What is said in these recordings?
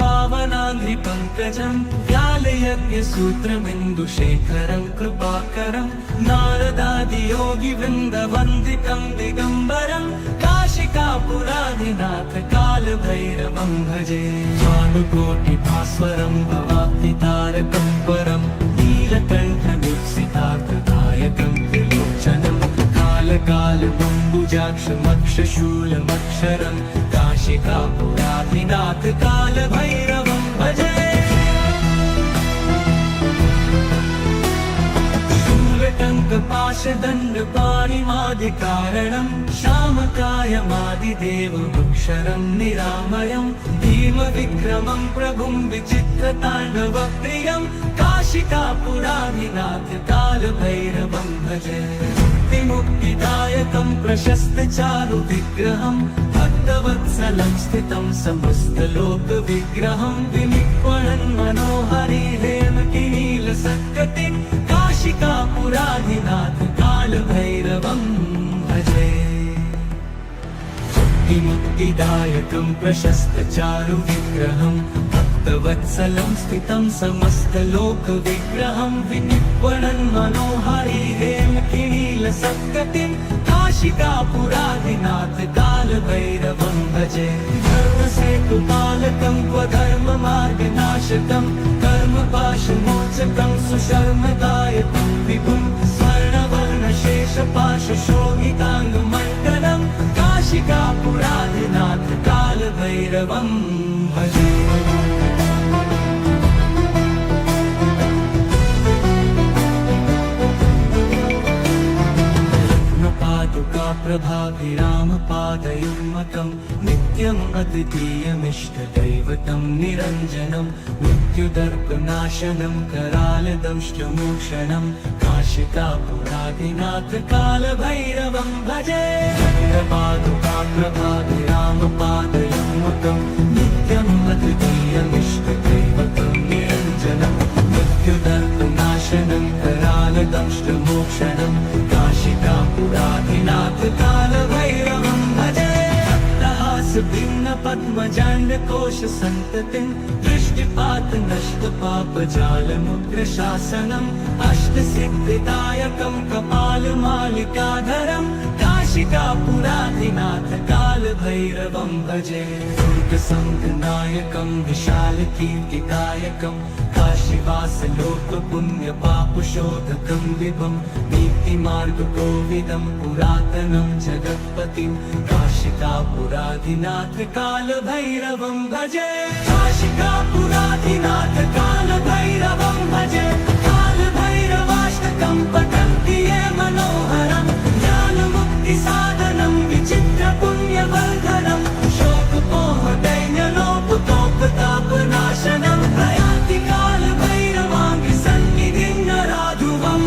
पावनाङ्घ्रिपङ्कजं व्यालयज्ञसूत्रमिन्दुशेखरं कृपाकरं नारदादियोगिवृन्दवन्दितं दिगम्बरं काशिकापुराधिनाथ कालभैरवं भजे भानुकोटिभास्वरं भवाब्धितारकं परं नीलकण्ठमीप्सितार्थदायकं त्रिलोचनं कालकालबम्बुजाक्षमक्षशूलमक्षरं काशिकापुराधिनाथ कालभैरवं भजे शूलटङ्कपाशदण्डपाणिमादिकारणं श्यामकायमादिदेवमक्षरं निरामयं भीमविक्रमं प्रभुं विचित्रताण्डवप्रियं काशिकापुराधिनाथ कालभैरवं भजे मुक्तिदायकं प्रशस्तचारुविग्रहं भक्तवत्सलं स्थितं समस्तलोकविग्रहं विनिक्वणन् मनोहरि हेमकिनीलसत्कटिं काशिकापुराधिनाथ कालभैरवं भजे मुक्तिदायकं प्रशस्तचारुविग्रहं भक्तवत्सलं स्थितं समस्तलोकविग्रहं विनिक्वणन् मनोहरि हेमकिनीलसत्कटिं काशिकापुराधिनाथ कालभैरवं भजे धर्मसेतुपालकं क्वधर्ममार्गनाशकं कर्मपाशमोचकं सुशर्मदायकं विभुं स्वर्णवर्णशेषपाशशोभिताङ्गमण्डलं काशिकापुराधिनाथ कालभैरवं भजे प्रभाभिरामपादयुग्मकं नित्यम् अद्वितीयमिष्टदैवतं निरञ्जनं मृत्युदर्पनाशनं करालदंष्टमोक्षणं काशिकापुराधिनाथ कालभैरवं भजे प्रभाभिरामपादयुग्मकं नित्यम् अद्वितीयमिष्टदैवतं निरञ्जनं मृत्युदर्पनाशनं करालदंष्टमोक्षणं काशिकापुराधिनाथ कालभैरवं भजे भिन्नपद्मजाण्डकोशसन्ततिं दृष्टिपातनष्टपापजालमुग्रशासनम् अष्टसिद्धिदायकं कपालमालिकाधरं काशिकापुराधिनाथ कालभैरवं भजे दुर्गसङ्घनायकं विशालकीर्तिदायकं काशीवासलोकपुण्यपापशोधकं विभं नीतिमार्गकोविदं पुरातनं जगत्पतिं काशिकापुराधिनाथ कालभैरवं भजे काशिकापुराधिनाथ कालभैरवं भजे कालभैरवाष्टकं पठन्ति ये मनोहरं ज्ञानमुक्तिसाधनं विचित्रपुण्यवर्धनं शोकपोहदैन्यलोपतोपतापनाशनं प्रयान्ति कालभैरवाङ्घ्रिसन्निधिं नराधुवम्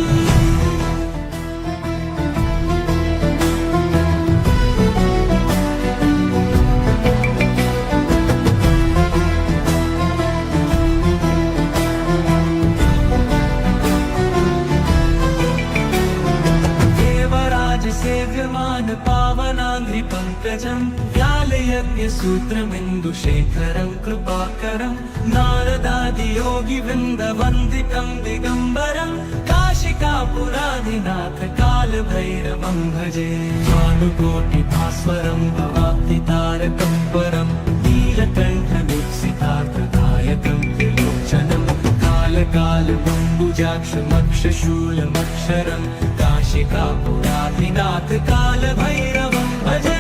सेव्यमान पावनाङ्घ्रिपङ्कजं व्यालयज्ञसूत्रमिन्दुशेखरं कृपाकरं नारदादियोगिवृन्दवन्दितं दिगम्बरं काशिकापुराधिनाथ कालभैरवं भजे भानुकोटिभास्वरं भवाब्धितारकं परं नीलकण्ठमीप्सितार्थदायकं त्रिलोचनं कालकालबम्बुजाक्षमक्षशूलमक्षरं काशिकापुराधिनाथ कालभैरवं भजे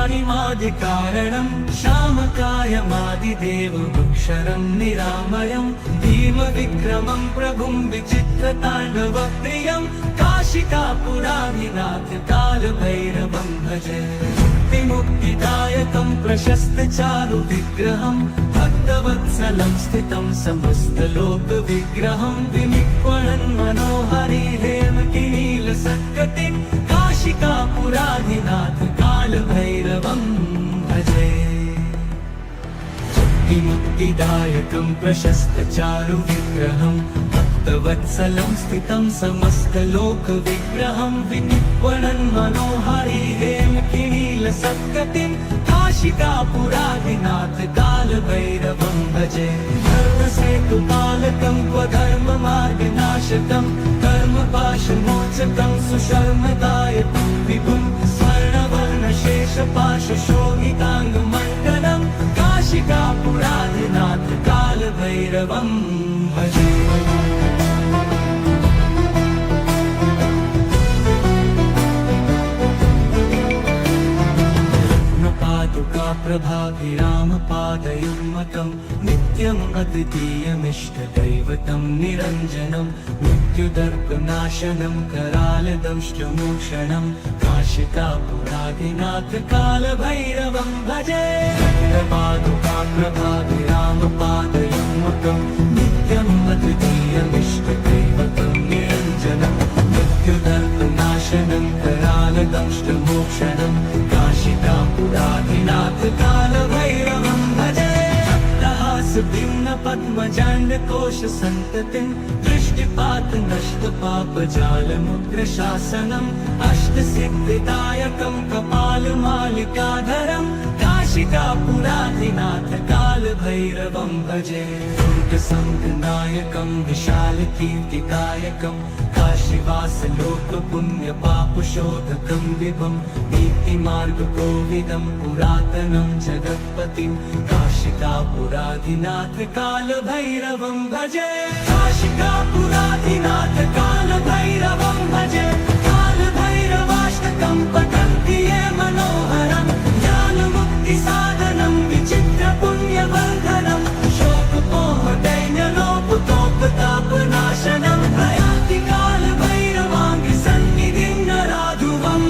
शूलटङ्कपाशदण्डपाणिमादिकारणं श्यामकायमादिदेवमक्षरं निरामयं भीमविक्रमं प्रभुं विचित्रताण्डवप्रियं काशिकापुराधिनाथ कालभैरवं भजे मुक्तिदायकं प्रशस्तचारुविग्रहं भक्तवत्सलं स्थितं समस्तलोकविग्रहं विनिक्वणन् मनोहरि हेमकिनीलसत्कटिं काशिकापुराधिनाथ कालभैरवं भजे मुक्तिदायकं प्रशस्तचारुविग्रहं भक्तवत्सलं स्थितं समस्तलोकविग्रहं विनिर्वणन् मनोहारी हेमकिनीलसत्कटिं काशिकापुरादिनाथ कालभैरवं भजे। धर्मसेतुपालकं क्वधर्ममार्गनाशकं कर्मपाशमोचकं सुशर्मदायकं विभुं स्वर्णवर्णशेषपाशशोभिताङ्गमण्डलं काशिकापुरादिनाथ कालभैरवं भजे। प्रभाभिरामपादयुग्मतं नित्यम् अद्वितीयमिष्टदैवतं निरञ्जनं मृत्युदर्पनाशनं करालदंष्टमोक्षणं काशिकापुरादिनाथ कालभैरवं भजे। प्रभाभिरामपादयुग्मतं नित्यम् अद्वितीयमिष्टदैवतं निरञ्जनं मृत्युदर्पनाशनं करालदंष्टमोक्षणं काशिकापुरादिनाथ कालभैरवं भजे। भिन्न पद्मजाण्डकोश सन्ततिं दृष्टिपात नष्ट पापजालमुग्रशासनम् अष्टसिद्धिदायकं कपालमालिकाधरं काशिकापुरादिनाथ कालभैरवं भजे। दुर्गसङ्गनायकं विशालकीर्तिदायकं काशीवासलोकपुण्यपापशोधकं विभं नीतिमार्गकोविदं पुरातनं जगत्पतिं काशिकापुरादिनाथ कालभैरवं भजे। काशिकापुरादिनाथ कालभैरवं भजे। कालभैरवाष्टकं पठन्ति ये मनोहरं ज्ञानमुक्तिसाधनं विचित्रपुण्यवर्धनं शोकपोहदैन्यलोपतोपतापनाशनं प्रयाति कालभैरवाङ्गसन्निधिं नराधुवम्।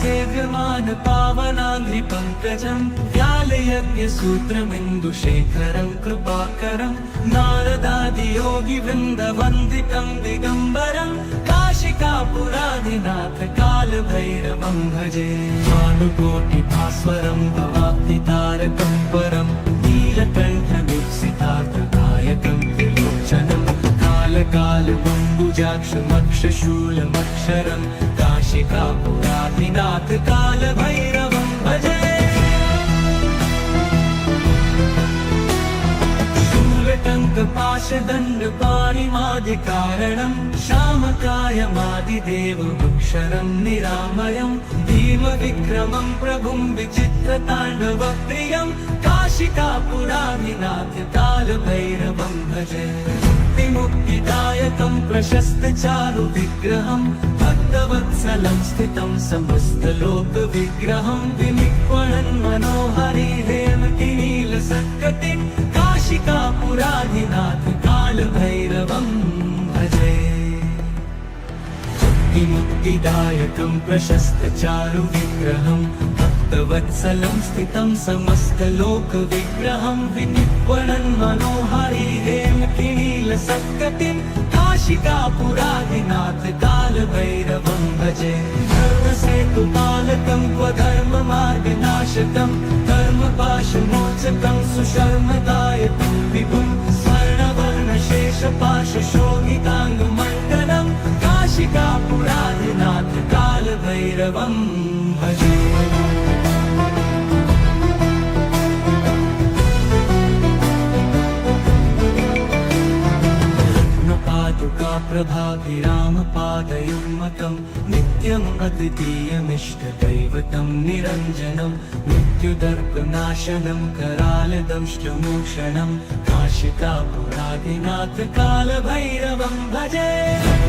सेव्यमान पावनाङ्घ्रिपङ्कजं व्यालयज्ञसूत्रमिन्दुशेखरं कृपाकरं नारदादियोगिवृन्दवन्दितं दिगम्बरं काशिकापुरादिनाथ कालभैरवं भजे। भानुकोटिभास्वरं भवाब्धितारकं परं नीलकण्ठदीप्सितार्थदायकं त्रिलोचनं कालकालबम्बुजाक्षमक्षशूलमक्षरं काशिकापुरादिनाथ कालभैरवं भजे। शूलटङ्कपाशदण्डपाणिमादिकारणं श्यामकायमादिदेवमक्षरं निरामयं भीमविक्रमं प्रभुं विचित्रताण्डवप्रियं काशिकापुरादिनाथ कालभैरवं भजे। मुक्तिदायकं प्रशस्तचारुविग्रहं भक्तवत्सलं स्थितं समस्तलोकविग्रहं विनिर्वणन् मनोहारी हेमकिनीलसत्कटिं काशिकापुरादिनाथ कालभैरवं भजे। मुक्तिदायकं प्रशस्तचारुविग्रहं भक्तवत्सलं स्थितं समस्तलोकविग्रहं विनिर्वणन् मनोहारी हेमकिनीलसत्कटिं काशिकापुरादिनाथ कालभैरवं भजे। धर्मसेतुपालकं क्वधर्ममार्गनाशकं कर्मपाशमोचकं सुशर्मदायकं विभुं स्वर्णवर्णशेषपाशशोभिताङ्गमण्डलं काशिकापुरादिनाथ कालभैरवं भजे। प्रभाभिरामपादयुग्मतं नित्यम् अद्वितीयमिष्टदैवतं निरञ्जनं मृत्युदर्पनाशनं करालदंष्टमोक्षणं काशिकापुरादिनाथ कालभैरवं भजे।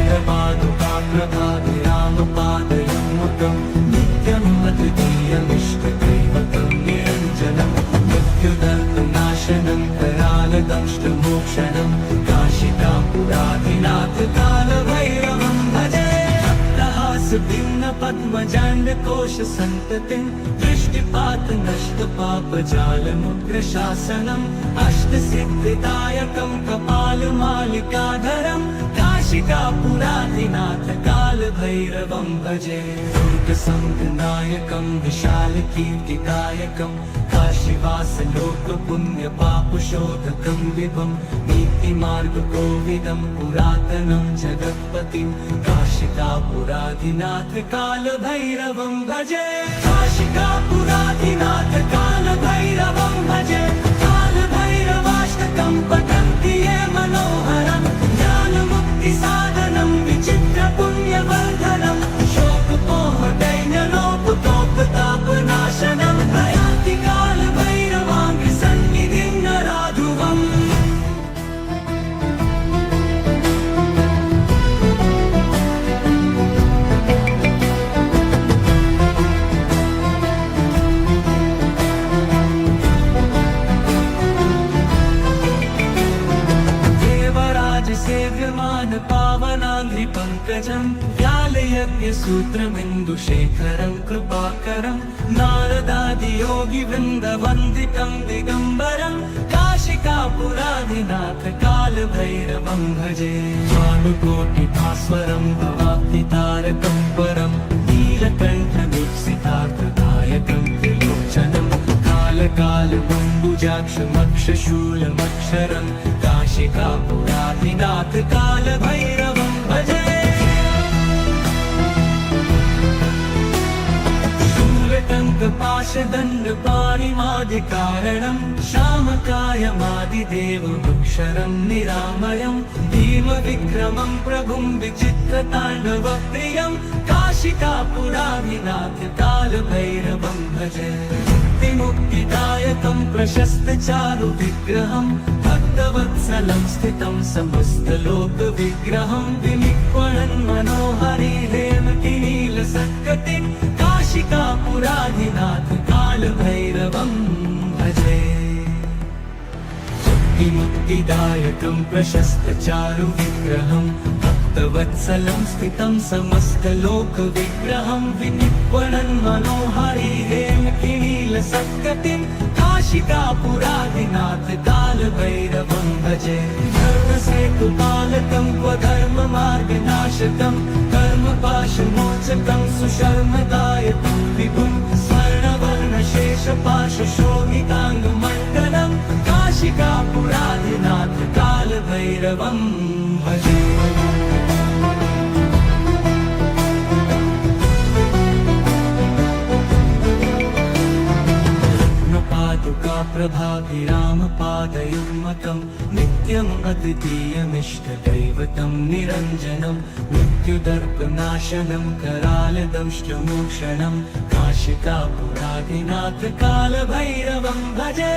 प्रभाभिरामपादयुग्मतं नित्यम् अद्वितीयमिष्टदैवतं निरञ्जनं मृत्युदर्पनाशनं करालदंष्टमोक्षणं काशिकापुरादिनाथ कालभैरवं भजे। भिन्न पद्मजाण्ड ज्ञानकोश सन्ततिं दृष्टिपात नष्ट पापजालमुग्रशासनम् अष्टसिद्धिदायकं कपालमालिकाधरं काशिकापुराधिनाथ कालभैरवं भजे दुर्गसङ्गनायकं विशालकीर्तिदायकं काशीवासलोकपुण्यपापशोधकं विभं नीतिमार्गकोविदं पुरातनं जगत्पतिं काशिकापुराधिनाथ कालभैरवं भजे काशिकापुराधिनाथ कालभैरवं भजे कालभैरवाष्टकं पठन्ति ये मनोहरं ज्ञानमुक्तिसाधनं विचित्रपुण्यवर्धनं शोकपोहदैन्यलोपतोपतापनाशनं प्रयान्ति कालभैरवाङ्घ्रिसन्निधिं नराधुवम् सेव्यमान पावनाङ्घ्रिपङ्कजं व्यालयज्ञसूत्रमिन्दुशेखरं कृपाकरं नारदादियोगिवृन्दवन्दितं दिगम्बरं काशिकापुराधिनाथ कालभैरवं भजे भानुकोटिभास्वरं भवाब्धितारकं परं नीलकण्ठमीप्सितार्थदायकं त्रिलोचनं कालकालबम्बुजाक्षमक्षशूलमक्षरं काशिकापुराधिनाथ कालभैरवं भजे शूलटङ्कपाशदण्डपाणिमादिकारणं श्यामकायमादिदेवमक्षरं निरामयं भीमविक्रमं प्रभुं विचित्रताण्डवप्रियं काशिकापुराधिनाथ कालभैरवं भजे मुक्तिदायकं प्रशस्तचारुविग्रहं भक्तवत्सलं स्थितं समस्तलोकविग्रहं विनिक्वणन् मनोहरिहेमकिनीलसत्कटिं काशिकापुराधिनाथ कालभैरवं भजे मुक्तिदायकं प्रशस्तचारुविग्रहं भक्तवत्सलं स्थितं समस्तलोकविग्रहं विनिक्वणन् मनोहरिहेमकिनीलसत्कटिं काशिकापुराधिनाथ कालभैरवं भजे धर्मसेतुपालकं क्वधर्ममार्गनाशकं कर्मपाशमोचकं सुशर्मदायकं विभुं स्वर्णवर्णशेषपाशशोभिताङ्गमण्डलं काशिकापुराधिनाथ कालभैरवं भजे प्रभाभिरामपादयुग्मकं नित्यम् अद्वितीयमिष्टदैवतं निरञ्जनं मृत्युदर्पनाशनं करालदंष्टमोक्षणं काशिकापुराधिनाथ कालभैरवं भजे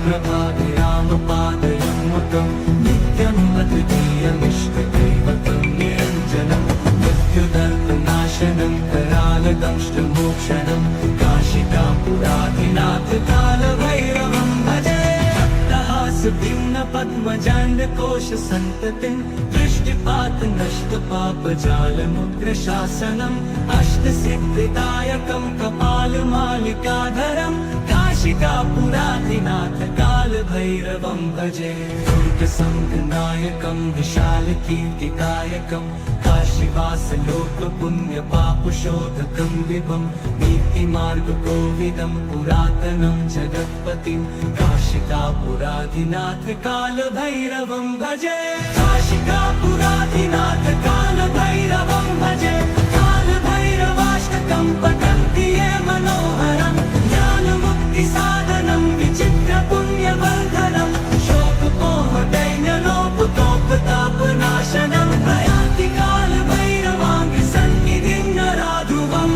प्रभाभिरामपादयुग्मकं नित्यम् अद्वितीयमिष्टदैवतं निरञ्जनं मृत्युदर्पनाशनं करालदंष्टमोक्षणं काशिकापुराधिनाथ कालभैरवं भजे भक्तहासभिन्नपद्मजाण्डकोश सन्ततिं दृष्टिपात नष्ट पापजालमुग्रशासनम् अष्टसिद्धिदायकं कपालमालिकाधरं काशिकापुराधिनाथ कालभैरवं भजे दुर्गसङ्गनायकं विशालकीर्तिदायकं काशीवासलोकपुण्यपापशोधकं विभं नीतिमार्गकोविदं पुरातनं जगत्पतिं काशिकापुराधिनाथ कालभैरवं भजे काशिकापुराधिनाथ कालभैरवं भजे कालभैरवाष्टकं पठन्ति ये मनोहरं ज्ञानमुक्तिसाधनं विचित्रपुण्यवर्धनं शोकपोहदैन्यलोपतोपतापनाशनं प्रयान्ति कालभैरवाङ्घ्रिसन्निधिं नराधुवम्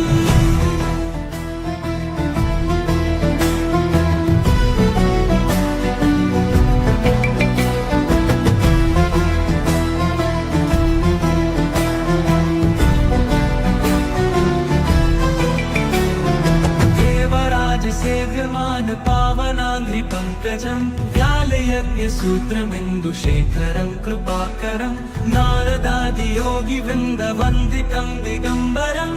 सेव्यमान पावनाङ्घ्रिपङ्कजं व्यालयज्ञसूत्रमिन्दुशेखरं कृपाकरं नारदादियोगिवृन्दवन्दितं दिगम्बरं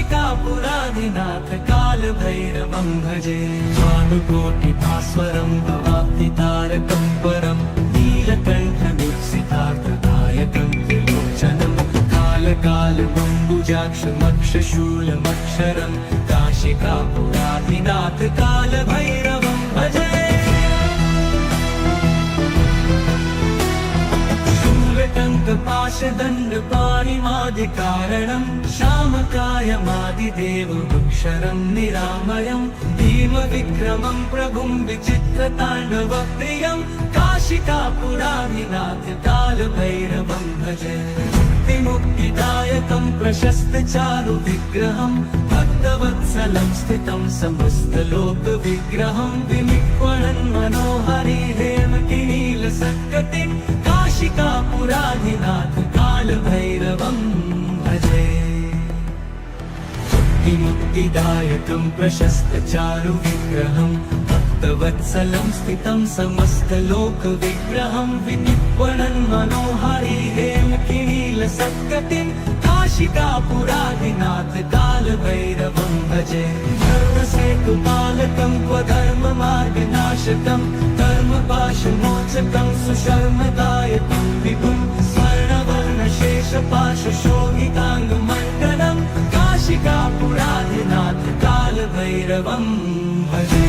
काशिकापुराधिनाथ कालभैरवं भजे भानुकोटिभास्वरं भवाब्धितारकं परं नीलकण्ठमीप्सितार्थदायकं त्रिलोचनं कालकालमम्बुजाक्षमक्षशूलमक्षरं काशिकापुराधिनाथ कालभैरवं भजे पाशदण्डपाणिमादिकारणं श्यामकायमादिदेवमक्षरं निरामयं भीमविक्रमं प्रभुं विचित्रताण्डवप्रियं काशिकापुराधिनाथ कालभैरवं भजे मुक्तिदायकं प्रशस्तचारुविग्रहं भक्तवत्सलं स्थितं समस्तलोकविग्रहं विनिक्वणन् मनोहरि हेमकिनीलसत्कटिं काशिकापुराधिनाथ कालभैरवं भजे मुक्तिदायकं प्रशस्तचारुविग्रहं भक्तवत्सलं स्थितं समस्तलोकविग्रहं विनिक्वणन् मनोहरि हेमकिनीलसत्कटिं काशिकापुराधिनाथ कालभैरवं भजे धर्मसेतुपालकं स्वधर्ममार्गनाशकं कर्मपाशमोचकं सुशर्मदायकं विभुं स्वर्णवर्णशेषपाशशोभिताङ्गमण्डलं काशिकापुराधिनाथ कालभैरवं भजे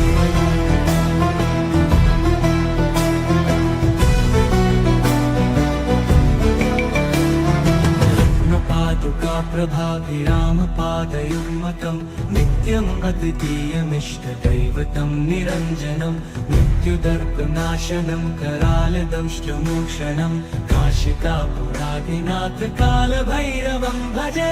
प्रभाभिरामपादयुग्मतं नित्यम् अद्वितीयमिष्टदैवतं निरञ्जनं मृत्युदर्पनाशनं करालदंष्टमोक्षणं काशिकापुराधिनाथ कालभैरवं भजे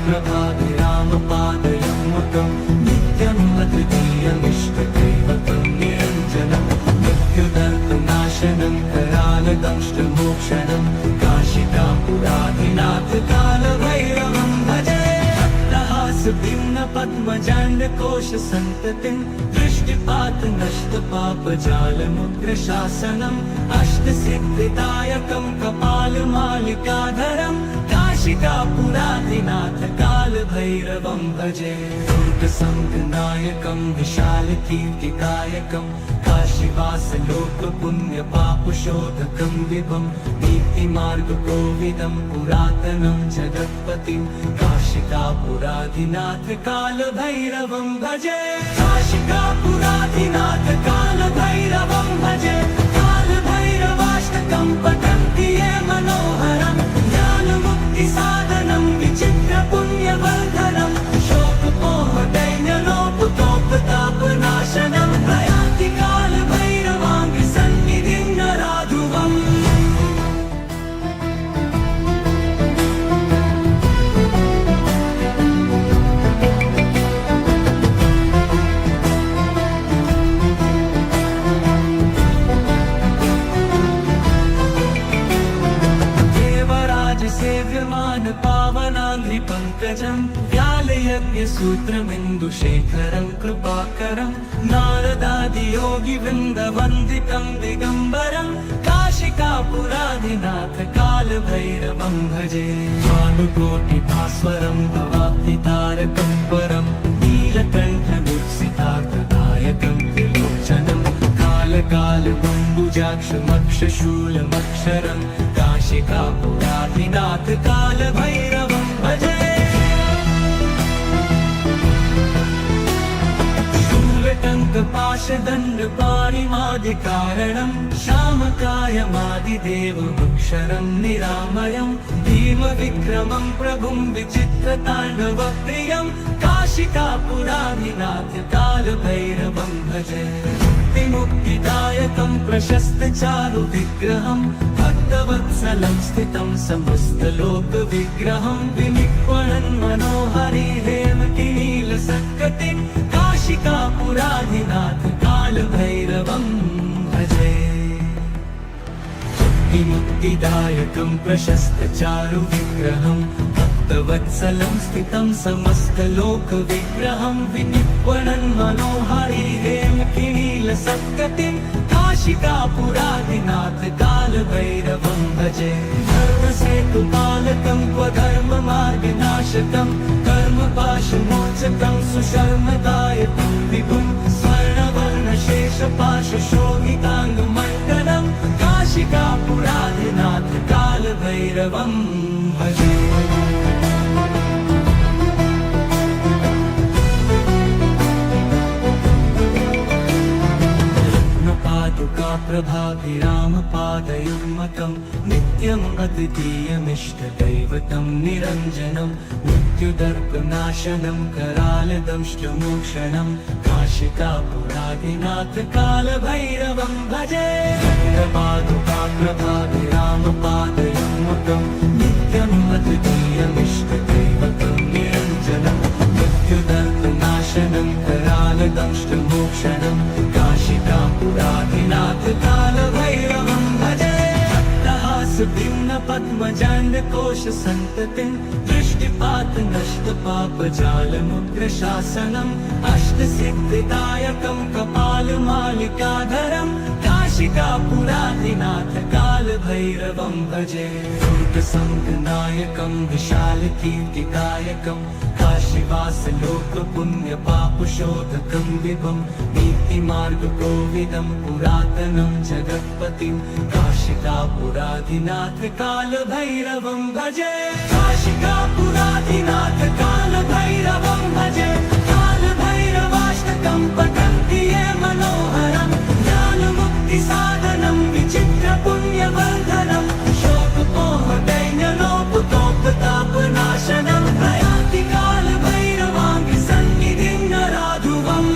प्रभाभिरामपादयुग्मतं नित्यम् अद्वितीयमिष्टदैवतं निरञ्जनं मृत्युदर्पनाशनं करालदंष्टमोक्षणं काशिकापुराधिनाथ कालभैरवं भजे भक्तहासभिन्नपद्मजाण्डकोशसन्ततिं दृष्टिपातनष्टपापजालमुग्रशासनम् अष्टसिद्धिदायकं कपालमालिकाधरं काशिकापुराधिनाथ कालभैरवं भजे दुर्गसङ्गनायकं विशालकीर्तिदायकं काशीवासलोकपुण्यपापशोधकं विभं नीतिमार्गकोविदं पुरातनं जगत्पतिं काशिकापुराधिनाथ कालभैरवं भजे काशिकापुराधिनाथ कालभैरवं भजे कालभैरवाष्टकं पठन्ति ये मनोहरं ज्ञानमुक्तिसाधनं विचित्रपुण्यवर्धनं शोकमोहदैन्यलोपतोपतापनाशनं प्रयान्ति कालभैरवाङ्गसन्निधिं नराधुवम् सेव्यमान पावनाङ्घ्रिपङ्कजं व्यालयज्ञसूत्रमिन्दुशेखरं कृपाकरं नारदादियोगिवृन्दवन्दितं दिगम्बरं काशिकापुराधिनाथ कालभैरवं भजे भानुकोटिभास्वरं भवाब्धितारकं परं नीलकण्ठमीप्सितार्थदायकं त्रिलोचनं कालकालमम्बुजाक्षमक्षशूलमक्षरं काशिकापुराधिनाथ कालभैरवं भजे शूलटङ्कपाशदण्डपाणिमादिकारणं श्यामकायमादिदेवमक्षरं निरामयं भीमविक्रमं प्रभुं विचित्रताण्डवप्रियं काशिकापुराधिनाथ कालभैरवं भजे मुक्तिदायकं प्रशस्तचारुविग्रहं भक्तवत्सलं स्थितं समस्तलोकविग्रहं विनिक्वणन् मनोहरि हेमकिनीलसत्कटिं काशिकापुराधिनाथ कालभैरवं भजे मुक्तिदायकं प्रशस्तचारुविग्रहं भक्तवत्सलं स्थितं समस्तलोकविग्रहं विनिक्वणन् मनोहरि हेमकिनीलसत्कटिं काशिकापुराधिनाथ कालभैरवं भजे धर्मसेतुपालकं स्वधर्ममार्गनाशकं सुशर्मदायकं विभुं स्वर्णवर्णशेषपाशशोभिताङ्गमण्डलं काशिकापुराधिनाथ कालभैरवं भजे। प्रभाभिरामपादयुग्मकं नित्यम् अद्वितीयमिष्टदैवतं निरञ्जनं मृत्युदर्पनाशनं करालदंष्टमोक्षणं काशिकापुराधिनाथ कालभैरवं भजे। प्रभाभिरामपादयुग्मकं नित्यम् अद्वितीयमिष्टदैवतं निरञ्जनं मृत्युदर्पनाशनं करालदंष्टमोक्षणं काशिकापुराधिनाथ कालभैरवं भजे। भक्तहासभिन्न पद्मजाण्डकोश सन्ततिं दृष्टिपात नष्ट पापजालमुग्रशासनम् अष्टसिद्धिदायकं कपालमालिकाधरं काशिकापुराधिनाथ कालभैरवं भजे। दुर्गसङ्गनायकं विशालकीर्तिदायकं काशीवासलोकपुण्यपापशोधकं विभुं नीतिमार्गकोविदं पुरातनं जगत्पतिं काशिकापुराधिनाथ कालभैरवं भजे। काशिकापुराधिनाथ कालभैरवं भजे। कालभैरवाष्टकं पठन्ति ये मनोहरं ज्ञानमुक्तिसाधनं विचित्रपुण्यवर्धनं शोकमोहदैन्यलोपतोपतापनाशनं प्रयाति कालभैरवाङ्गि सन्निधिं नराधुवम्।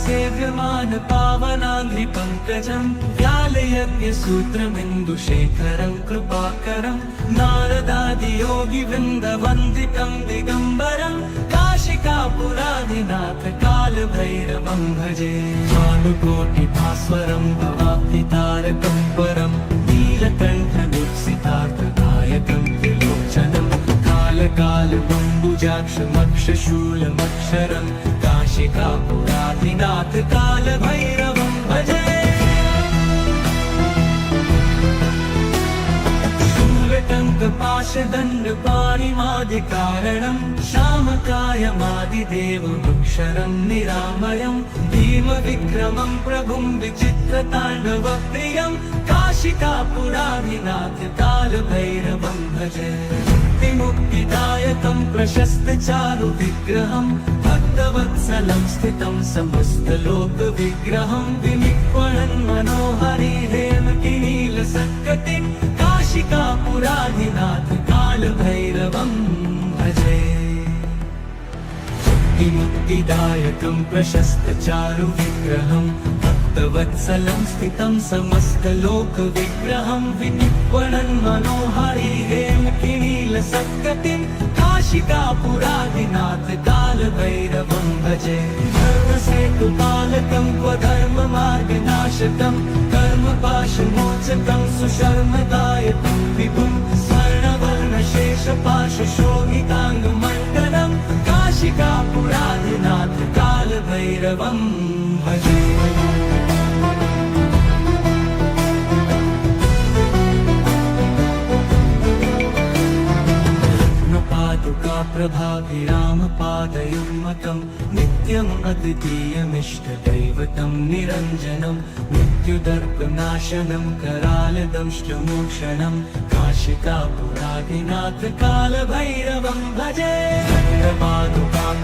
सेव्यमान पावनाङ्घ्रिपङ्कजं व्यालयज्ञसूत्रमिन्दुशेखरं कृपाकरं नारदादियोगिवृन्दवन्दितं दिगम्बरं काशिकापुराधिनाथ कालभैरवं भजे। भानुकोटिभास्वरं भवाब्धितारकं परं नीलकण्ठदुःसितार्थदायकं त्रिलोचनं कालकालबम्बुजाक्षमक्षशूलमक्षरं काशिकापुराधिनाथ कालभैरवं भजे। शूलटङ्कपाशदण्डपाणिमादिकारणं श्यामकायमादिदेवमक्षरं निरामयं भीमविक्रमं प्रभुं विचित्रताण्डवप्रियं काशिकापुराधिनाथ कालभैरवं भजे। मुक्तिदायकं प्रशस्तचारुविग्रहं भक्तवत्सलं स्थितं समस्तलोकविग्रहं विनिक्वणन् मनोहरिहेमकिनीलसत्कटिं काशिकापुराधिनाथ कालभैरवं भजे। मुक्तिदायकं प्रशस्तचारुविग्रहं भक्तवत्सलं स्थितं समस्तलोकविग्रहं विनिक्वणन् मनोहरिहेमकिनीलसत्कटिं काशिकापुराधिनाथ कालभैरवं भजे। धर्मसेतुपालकं क्वधर्ममार्गनाशकं कर्मपाशमोचकं सुशर्मदायकं विभुं स्वर्णवर्णशेषपाशशोभिताङ्गमण्डलं काशिकापुराधिनाथ कालभैरवं भजे। प्रभाभिरामपादयुग्मकं नित्यम् अद्वितीयमिष्टदैवतं निरञ्जनं मृत्युदर्पनाशनं करालदंष्टमोक्षणं काशिकापुराधिनाथ कालभैरवं भजे।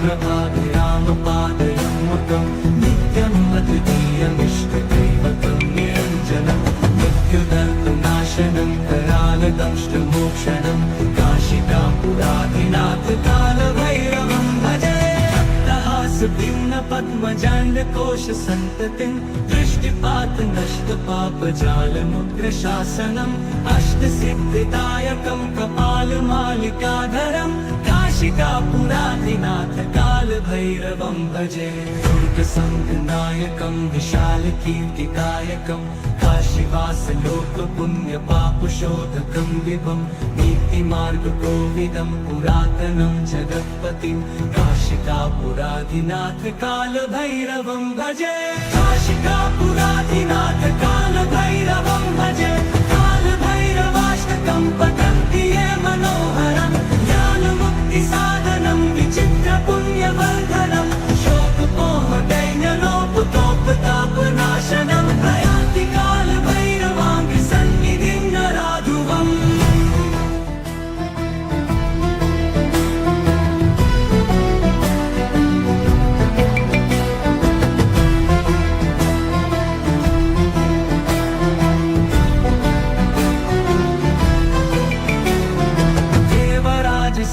प्रभाभिरामपादयुग्मकं नित्यम् अद्वितीयमिष्टदैवतं निरञ्जनं मृत्युदर्पनाशनं करालदंष्टमोक्षणं काशिकापुराधिनाथ कालभैरवं भजे। भक्तहासभिन्न पद्मजाण्डकोश सन्ततिं दृष्टिपात नष्ट पापजालमुग्रशासनम् अष्टसिद्धिदायकं कपालमालिकाधरं काशिकापुराधिनाथ कालभैरवं भजे। दुर्गसङ्गनायकं विशालकीर्तिदायकं काशी काशीवास लोक पुण्य पापशोधकं विभं नीतिमार्गकोविदं पुरातनं जगत्पतिं काशिकापुराधिनाथ कालभैरवं भजे काशिकापुराधिनाथ कालभैरवं भजे कालभैरवाष्टकं पठन्ति ये मनोहरं ज्ञानमुक्तिसाधनं विचित्रपुण्यवर्धनं शोकमोहदैन्यलोपतोपतापनाशनं प्रयान्ति कालभैरवाङ्घ्रिसन्निधिं नराधुवम्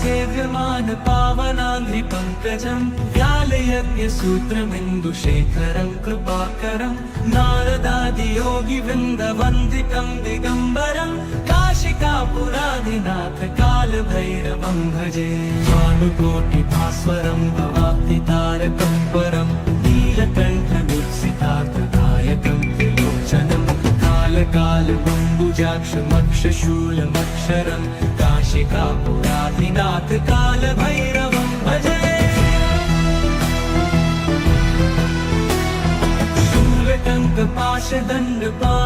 सेव्यमान पावनाङ्घ्रिपङ्कजं व्यालयज्ञसूत्रमिन्दुशेखरं कृपाकरं नारदादियोगिवृन्दवन्दितं दिगम्बरं काशिकापुराधिनाथ कालभैरवं भजे भानुकोटिभास्वरं भवाब्धितारकं परं नीलकण्ठमुत्सितार्थदायकं त्रिलोचनं कालकालबम्बुजाक्षमक्षशूलमक्षरं काशिकापुराधिनाथ कालभैरवं भजे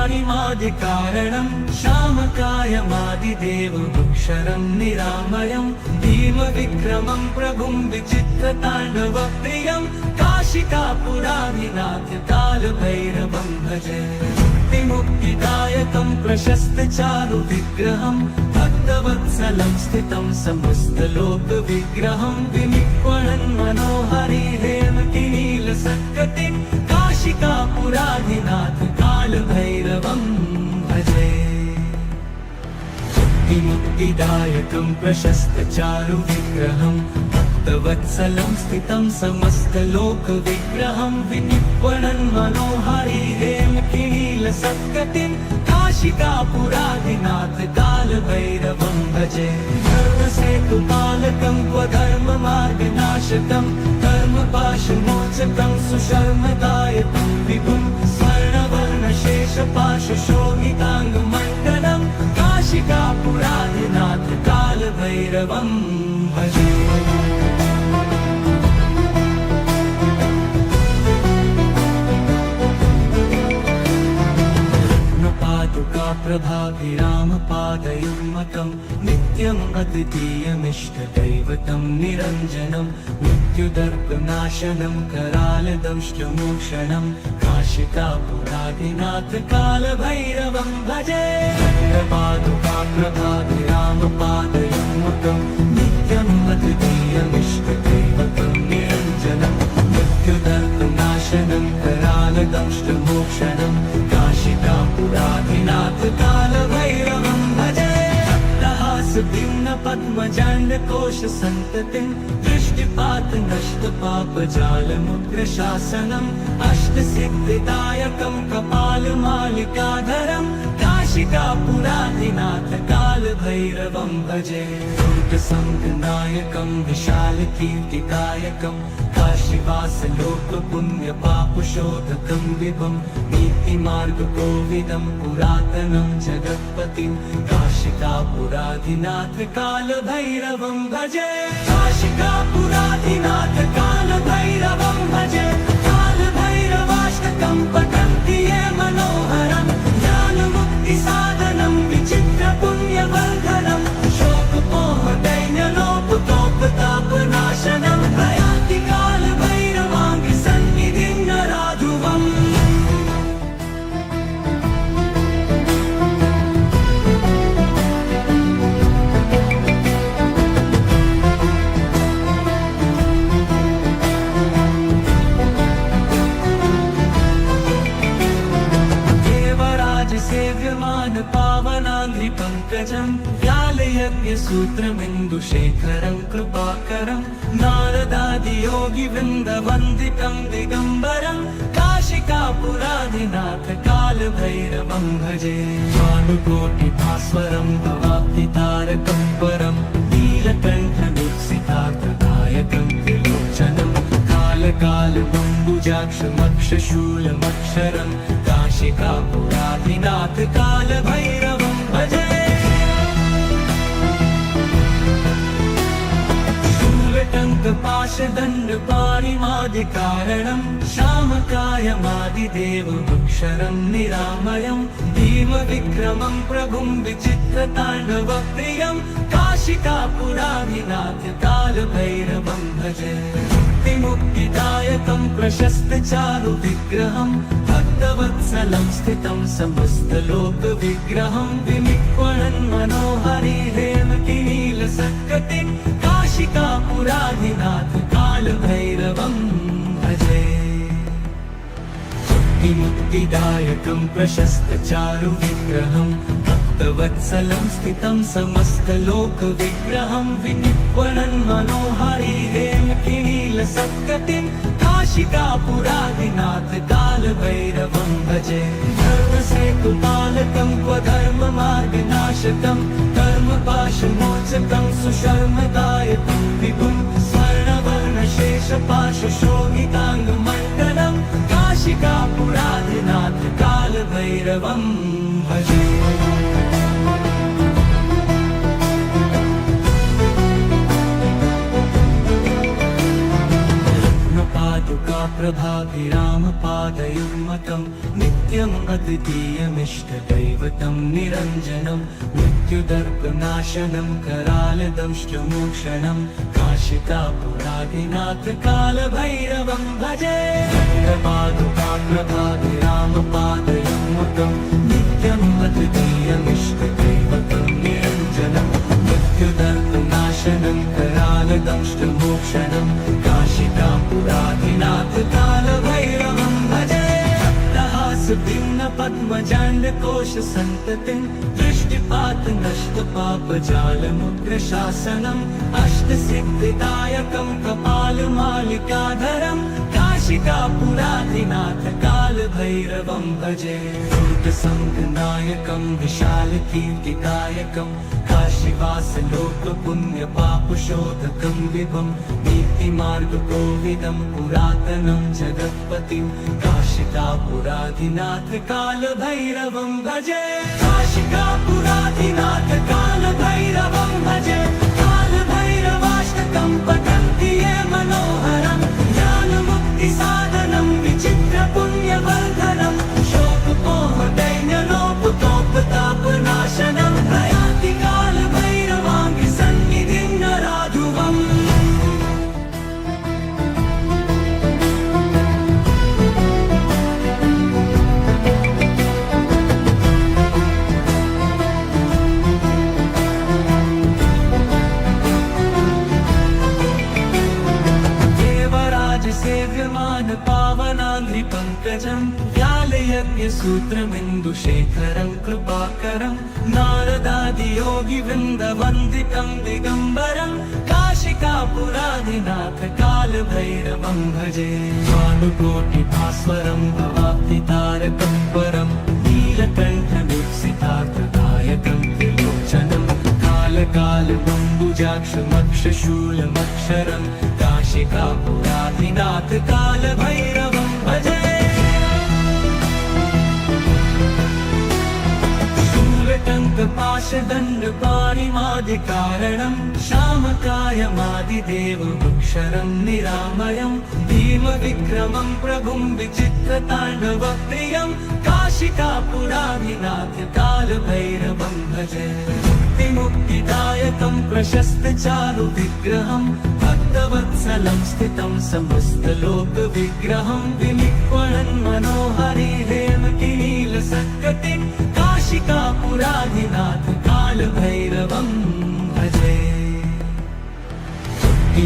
शूलटङ्कपाशदण्डपाणिमादिकारणं श्यामकायमादिदेवमक्षरं निरामयं भीमविक्रमं प्रभुं विचित्रताण्डवप्रियं काशिकापुराधिनाथ कालभैरवं भजे मुक्तिदायकं प्रशस्तचारुविग्रहं भक्तवत्सलं स्थितं समस्तलोकविग्रहं विनिक्वणन् मनोहरि हेमतिनीलसत्कटिं काशिकापुराधिनाथ कालभैरवं भजे मुक्तिदायकं प्रशस्तचारुविग्रहं भक्तवत्सलं स्थितं समस्तलोकविग्रहं विनिक्वणन् मनोहरि हेमतिनीलसत्कटिं काशिकापुराधिनाथ कालभैरवं भजे धर्मसेतुपालकं क्वधर्ममार्गनाशकं धर्मपाशमोचकं सुशर्मदायकं विभुं स्वर्णवर्णशेषपाशशोभिताङ्गमण्डलं काशिकापुराधिनाथ कालभैरवं भजे प्रभाभिरामपादयुग्मकं नित्यम् अद्वितीयमिष्टदैवतं निरञ्जनं मृत्युदर्पनाशनं करालदंष्टमोक्षणं काशिकापुराधिनाथ कालभैरवं भजे प्रभाभिरामपादयुग्मकं नित्यम् अद्वितीयमिष्टदैवतं निरञ्जनं मृत्युदर्पनाशनं करालदंष्टमोक्षणं काशिकापुराधिनाथ कालभैरवं भजे पद्मजाण्डकोशसन्ततिं दृष्टिपात नष्टपापजालमुग्रशासनम् अष्टसिद्धिदायकं कपालमालिकाधरं काशिकापुराधिनाथ कालभैरवं भजे दुर्गसङ्गनायकं विशालकीर्तिदायकं काशीवास लोकपुण्यपापशोधकं विभं नीतिमार्गकोविदं पुरातनं जगत्पतिं काशिकापुराधिनाथ कालभैरवं भजे काशिकापुराधिनाथ कालभैरवं भजे कालभैरवाष्टकं पठन्ति ये मनोहरं ज्ञानमुक्तिसाधनं विचित्रपुण्यवर्धनं शोकमोहदैन्यलोपतोपतापनाशनं प्रयान्ति कालभैरवाङ्घ्रिसन्निधिं नराधुवम् सेव्यमान पावनाङ्घ्रिपङ्कजं व्यालयज्ञसूत्रमिन्दुशेखरं कृपाकरं नारदादियोगिवृन्दवन्दितं दिगम्बरं काशिकापुराधिनाथ कालभैरवं भजे भानुकोटिभास्वरं भवाब्धितारकं परं नीलकण्ठमुत्सितार्थदायकं त्रिलोचनं कालकालबम्बुजाक्षमक्षशूलमक्षरं काशिकापुराधिनाथ कालभैरवं भजे। शूलटङ्कपाशदण्डपाणिमादिकारणं श्यामकायमादिदेवमक्षरं निरामयं भीमविक्रमं प्रभुं विचित्रताण्डवप्रियं काशिकापुराधिनाथ कालभैरवं भजे। मुक्तिदायकं प्रशस्तचारुविग्रहं भक्तवत्सलं स्थितं समस्तलोकविग्रहं विनिक्वणन् मनोहरि हेमकिनीलसत्कटिं काशिकापुराधिनाथ कालभैरवं भजे। मुक्तिदायकं प्रशस्तचारुविग्रहं भक्तवत्सलं स्थितं समस्तलोकविग्रहं विनिक्वणन् मनोहरि हेमकिनीलसत्कटिं काशिकापुराधिनाथ कालभैरवं भजे। धर्मसेतुपालकं स्वधर्ममार्गनाशकं कर्मपाशमोचकं सुशर्मदायकं विभुं स्वर्णवर्णशेषपाशशोभिताङ्गमण्डलं काशिकापुराधिनाथ कालभैरवं भजे। प्रभाभिरामपादयुग्मकं नित्यम् अद्वितीयमिष्टदैवतं निरञ्जनं मृत्युदर्पनाशनं करालदंष्टमोक्षणं काशिकापुराधिनाथ कालभैरवं भजे। प्रभाभिरामपादयुग्मकं नित्यम् अद्वितीयमिष्टदैवतं निरञ्जनं मृत्युदर्पनाशनं करालदंष्टमोक्षणं काशिकापुराधिनाथ कालभैरवं भजे। भिन्नपद्मजाण्डकोशसन्ततिं दृष्टिपातनष्टपापजालमुग्रशासनम् अष्टसिद्धिदायकं कपालमालिकाधरं काशिकापुराधिनाथ कालभैरवं भजे। दुर्गसङ्गनायकं विशालकीर्तिदायकं काशीवासलोकपुण्यपापशोधकं विभुं नीतिमार्गकोविदं पुरातनं जगत्पतिं काशिकापुराधिनाथ कालभैरवं भजे। काशिकापुराधिनाथ कालभैरवं भजे। कालभैरवाष्टकं पठन्ति ये मनोहरं ज्ञानमुक्तिसाधनं विचित्रपुण्यवर्धनं शोकपोहदैन्यलोपतोपतापनाशनं प्रयाति कालभैरवाङ्गि सन्निधिं नराधुवम्। सेव्यमान पावनाङ्घ्रिपङ्कजं व्यालयज्ञसूत्रमिन्दुशेखरं कृपाकरं नारदादियोगिवृन्दवन्दितं दिगम्बरं काशिकापुराधिनाथ कालभैरवं भजे। भानुकोटिभास्वरं भवाब्धितारकं परं नीलकण्ठदीप्सितार्थदायकं त्रिलोचनं कालकालबम्बुजाक्षमक्षशूलमक्षरं काशिकापुराधिनाथ कालभैरवं भजे। शूलटङ्कपाशदण्डपाणिमादिकारणं श्यामकायमादिदेवमक्षरं निरामयं भीमविक्रमं प्रभुं विचित्रताण्डवप्रियं काशिकापुराधिनाथ कालभैरवं भजे। मुक्तिदायकं प्रशस्तचारुविग्रहं भक्तवत्सलं स्थितं समस्तलोकविग्रहं विनिक्वणन् मनोहरि हेमकिनीलसत्कटिं काशिकापुराधिनाथ कालभैरवं भजे।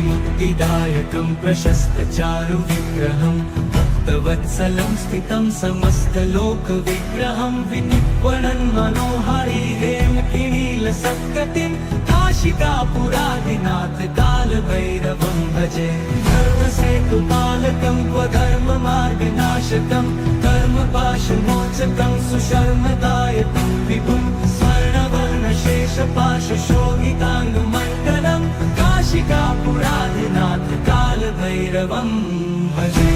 मुक्तिदायकं प्रशस्तचारुविग्रहं भक्तवत्सलं स्थितं समस्तलोकविग्रहं विनिक्वणन् मनोहरि हेमकिनीलसत्कटिं काशिकापुराधिनाथ कालभैरवं भजे। धर्मसेतुपालकं स्वधर्ममार्गनाशकं कर्मपाशमोचकं सुशर्मदायकं विभुं स्वर्णवर्णशेषपाशशोभिताङ्गमण्डलं काशिकापुराधिनाथ कालभैरवं भजे।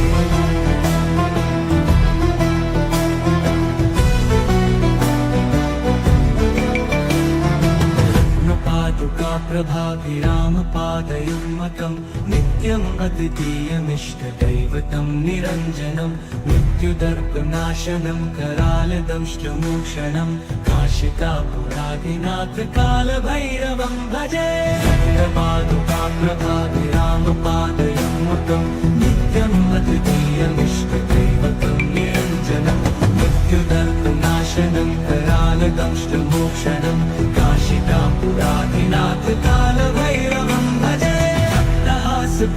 कालभैरवोऽन्तकाप्रभाभिरामपादयुग्मकं नित्यम् अद्वितीयमिष्टदैवतं निरञ्जनं मृत्युदर्पनाशनं करालदंष्टमोक्षणं काशिकापुराधिनाथ कालभैरवं भजे पादुकाप्रभाभिरामपादयुग्मकं नित्यम् अद्वितीयमिष्टदैवतं निरञ्जनं मृत्युदर्पनाशनं करालदंष्टमोक्षणं काशिकापुराधिनाथ कालभैरवं भजे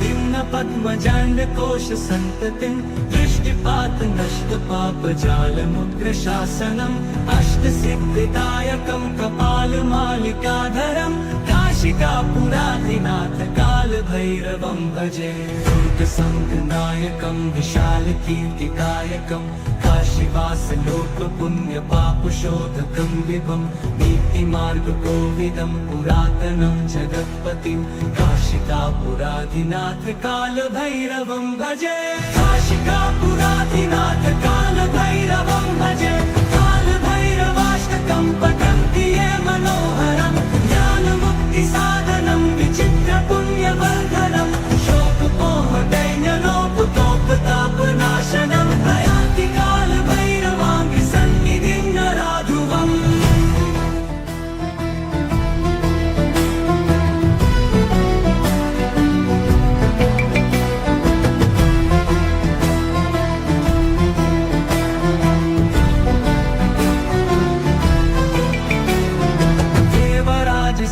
भिन्न पद्मजाण्डकोश सन्ततिं दृष्टिपात नष्ट पापजालमुग्रशासनम् अष्टसिद्धिदायकं कपालमालिकाधरं काशिकापुराधिनाथ कालभैरवं भजे दुर्गसङ्गनायकं विशालकीर्तिदायकं काशीवासलोकपुण्यपापशोधकं विभं नीतिमार्गकोविदं पुरातनं जगत्पतिं काशिकापुराधिनाथ कालभैरवं भजे काशिकापुराधिनाथ कालभैरवं भजे कालभैरवाष्टकं पठन्ति ये मनोहरं ज्ञानमुक्तिसाधनं विचित्रपुण्यवर्धनं शोकमोहदैन्यलोपतोपतापनाशनं प्रयान्ति कालभैरवाङ्घ्रि सन्निधिं नराधुवम्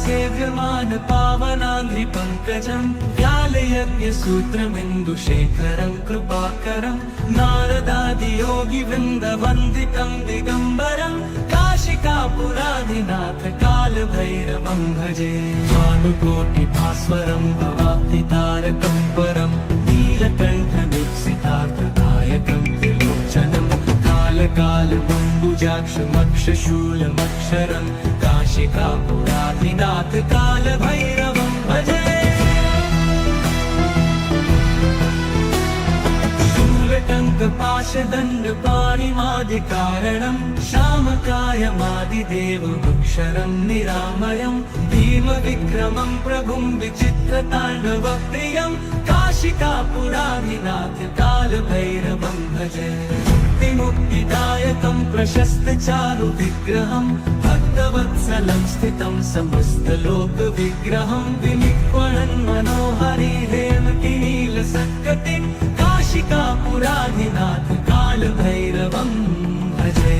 सेव्यमान पावनाङ्घ्रिपङ्कजं व्यालयज्ञसूत्रमिन्दुशेखरं कृपाकरं नारदादियोगिवृन्दवन्दितं दिगम्बरं काशिकापुराधिनाथ कालभैरवं भजे भानुकोटिभास्वरं भवाब्धितारकं परं नीलकण्ठमीप्सितार्थदायकं त्रिलोचनं कालकालबम्बुजाक्षमक्षशूलमक्षरं काशिकापुराधिनाथ कालभैरवं भजे शूलटङ्कपाशदण्डपाणिमादिकारणं श्यामकायमादिदेवमक्षरं निरामयं भीमविक्रमं प्रभुं विचित्रताण्डवप्रियं काशिकापुराधिनाथ कालभैरवं भजे मुक्तिदायकं प्रशस्तचारुविग्रहं भक्तवत्सलं स्थितं समस्तलोकविग्रहं विनिक्वणन् मनोहरि हेमकिनीलसत्कटिं काशिकापुराधिनाथ कालभैरवं भजे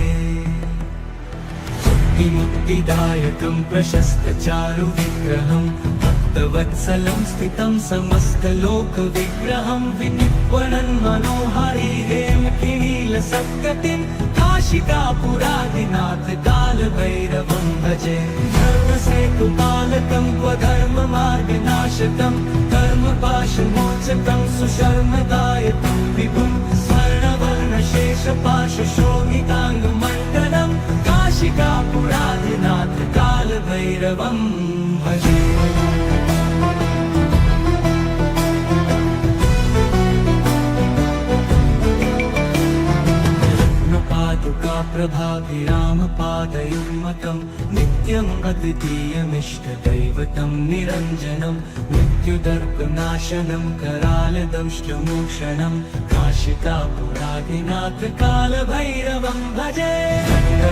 मुक्तिदायकं प्रशस्तचारुविग्रहं भक्तवत्सलं स्थितं समस्तलोकविग्रहं विनिक्वणन् मनोहरि हेमकिनीलसत्कटिं काशिकापुराधिनाथ कालभैरवं भजे धर्मसेतुपालकं क्वधर्ममार्गनाशकं कर्मपाशमोचकं सुशर्मदायकं विभुं स्वर्णवर्णशेषपाशशोभिताङ्गमण्डलं काशिकापुराधिनाथ कालभैरवं भजे प्रभाभिरामपादयुग्मकं नित्यम् अद्वितीयमिष्टदैवतं निरञ्जनं मृत्युदर्पनाशनं करालदंष्टमोक्षणं काशिकापुराधिनाथ कालभैरवं भजे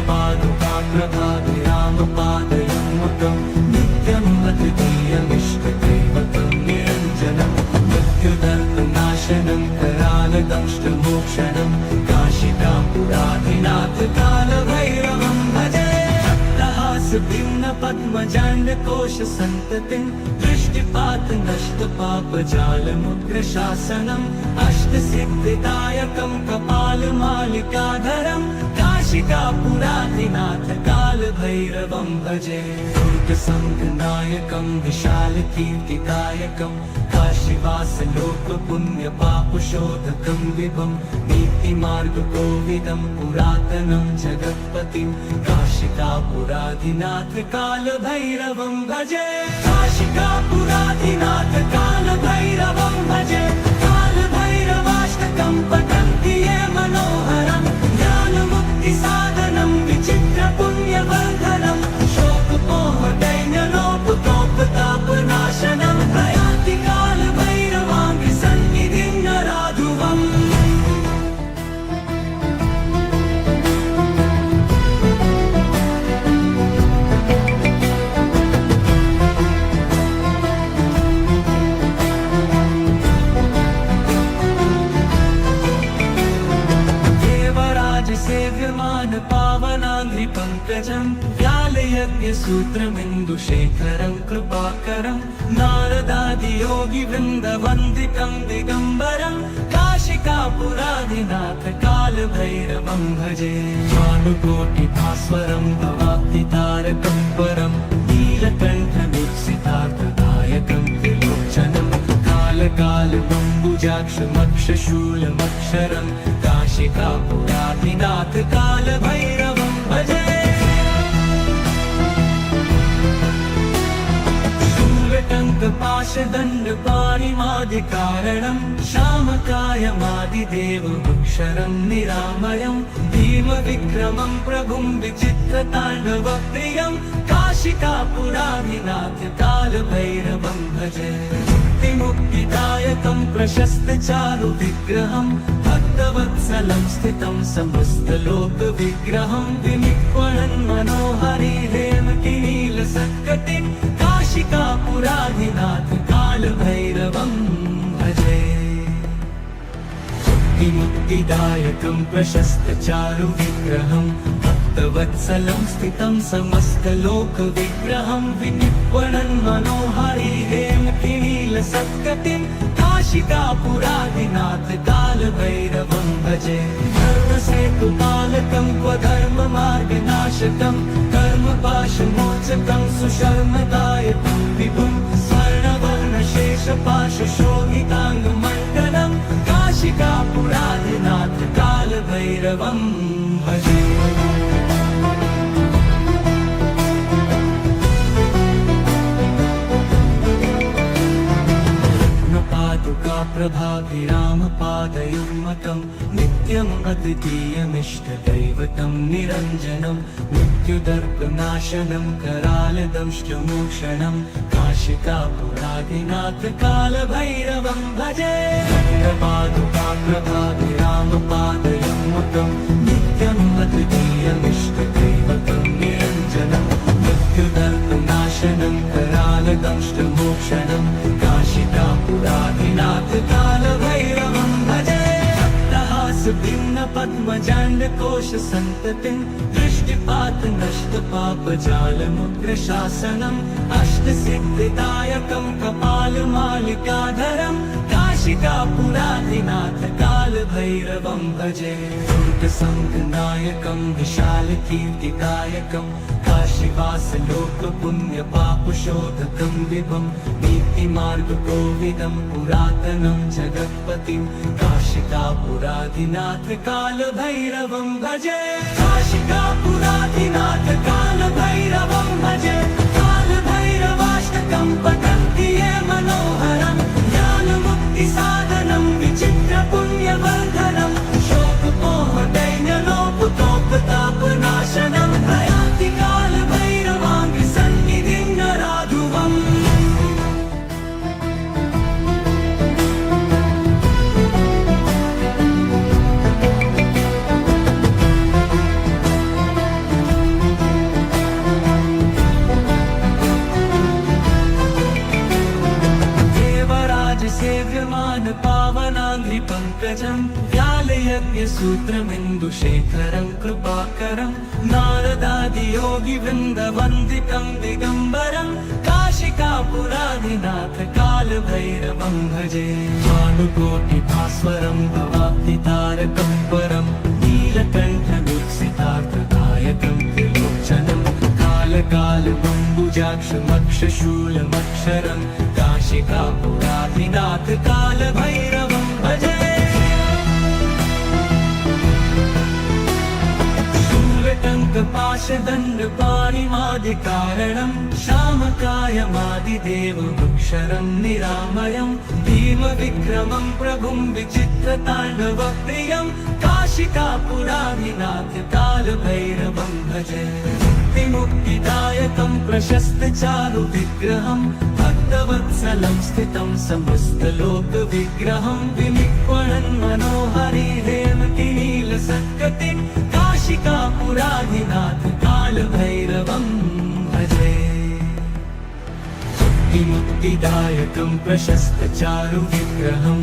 पादुकाप्रभाभिरामपादयुग्मकं नित्यम् अद्वितीयमिष्टदैवतं निरञ्जनं मृत्युदर्पनाशनं करालदंष्टमोक्षणं काशिकापुराधिनाथ कालभैरवं भजे भिन्न पद्मजाण्डकोश सन्ततिं दृष्टिपात नष्ट पापजालमुग्रशासनम् अष्टसिद्धिदायकं कपालमालिकाधरं काशिकापुराधिनाथ कालभैरवं भजे दुर्गसङ्गनायकं विशालकीर्तिदायकं काशीवासलोकपुण्यपापशोधकं विभं नीतिमार्गकोविदं पुरातनं जगत्पतिं काशिकापुराधिनाथ कालभैरवं भजे काशिकापुराधिनाथ कालभैरवं भजे कालभैरवाष्टकं पठन्ति ये मनोहरं ज्ञानमुक्तिसाधनं विचित्रपुण्यवर्धनं शोकमोहदैन्यलोपतोपताप पावनाङ्घ्रिपङ्कजं व्यालयज्ञसूत्रमिन्दुशेखरं कृपाकरं नारदादियोगिवृन्दवन्दितं दिगम्बरं काशिकापुराधिनाथ कालभैरवं भजे भानुकोटिभास्वरं भवाब्धितारकं परं नीलकण्ठदीप्सितार्थदायकं त्रिलोचनं कालकालबम्बुजाक्षमक्षशूलमक्षरं काशिकापुराधिनाथ कालभैरवं भजे शूलटङ्कपाशदण्डपाणिमादिकारणं श्यामकायमादिदेवमक्षरं निरामयं भीमविक्रमं प्रभुं विचित्रताण्डवप्रियं काशिकापुराधिनाथ कालभैरवं भजे मुक्तिदायकं प्रशस्तचारुविग्रहं भक्तवत्सलं स्थितं समस्तलोकविग्रहं विनिक्वणन् मनोहरिहेमकिनीलसत्कटिं काशिकापुराधिनाथ कालभैरवं भजे मुक्तिदायकं प्रशस्तचारुविग्रहं भक्तवत्सलं स्थितं समस्तलोकविग्रहं विनिक्वणन् मनोहरिहेमकिनीलसत्कटिं काशिकापुराधिनाथ कालभैरवं भजे धर्मसेतुपालकं क्वधर्ममार्गनाशकं कर्मपाशमोचकं सुशर्मदायकं विभुं स्वर्णवर्णशेषपाशशोभिताङ्गमण्डलं काशिकापुराधिनाथ कालभैरवं भजे प्रभाभिरामपादयुग्मकं नित्यम् अद्वितीयमिष्टदैवतं निरञ्जनं मृत्युदर्पनाशनं करालदंष्टमोक्षणं काशिकापुराधिनाथ कालभैरवं भजे प्रभाभिरामपादयुग्मकं नित्यम् अद्वितीयमिष्टदैवतं निरञ्जनं मृत्युदर्पनाशनं करालदंष्टमोक्षणं काशिकापुराधिनाथ कालभैरवं भजे भिन्न पद्मजाण्डकोश सन्ततिं दृष्टिपात नष्टपापजालमुग्रशासनम् अष्टसिद्धिदायकं कपालमालिकाधरं काशिकापुराधिनाथ कालभैरवं भजे दुर्गसङ्गनायकं विशालकीर्तिदायकं काशीवासलोकपुण्यपापशोधकं विभं नीतिमार्गकोविदं पुरातनं जगत्पतिं काशिकापुराधिनाथ कालभैरवं भजे काशिकापुराधिनाथ कालभैरवं भजे कालभैरवाष्टकं पठन्ति ये मनोहरं ज्ञानमुक्तिसाधनं विचित्रपुण्यवर्धनं शोकमोहदैन्यलोपतोपतापनाशनं प्रयान्ति कालभैरवाङ्घ्रिसन्निधिं नराधुवम् सेव्यमान पावनाङ्घ्रिपङ्कजं व्यालयज्ञसूत्रमिन्दुशेखरं कृपाकरं नारदादियोगिवृन्दवन्दितं दिगम्बरं काशिकापुराधिनाथ कालभैरवं भजे भानुकोटिभास्वरं भवाब्धितारकं परं नीलकण्ठदीप्सितार्थदायकं त्रिलोचनं कालकालबम्बुजाक्षमक्षशूलमक्षरं काशिकापुराधिनाथ कालभैरवं भजे शूलटङ्कपाशदण्डपाणिमादिकारणं श्यामकायमादिदेवमक्षरं निरामयं भीमविक्रमं प्रभुं विचित्रताण्डवप्रियं काशिकापुराधिनाथ कालभैरवं भजे मुक्तिदायकं प्रशस्तचारुविग्रहं भक्तवत्सलं स्थितं समस्तलोकविग्रहं विनिक्वणन् मनोहरिहेमकिनीलसत्कटिं काशिकापुराधिनाथ कालभैरवं भजे मुक्तिदायकं प्रशस्तचारुविग्रहं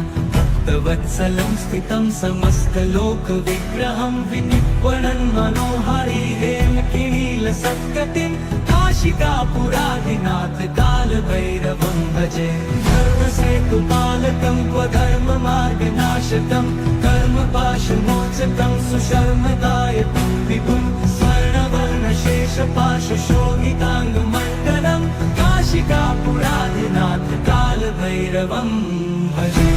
भक्तवत्सलं स्थितं समस्तलोकविग्रहं विनिर्वणन् मनोहारी हेमकिनीलसत्कटिं काशिकापुराधिनाथ कालभैरवं भजे धर्मसेतुपालकं क्वधर्ममार्गनाशकं कर्मपाशमोचकं सुशर्मदायकं विभुं स्वर्णवर्णशेषपाशशोभिताङ्गमण्डलं काशिकापुराधिनाथ कालभैरवं भजे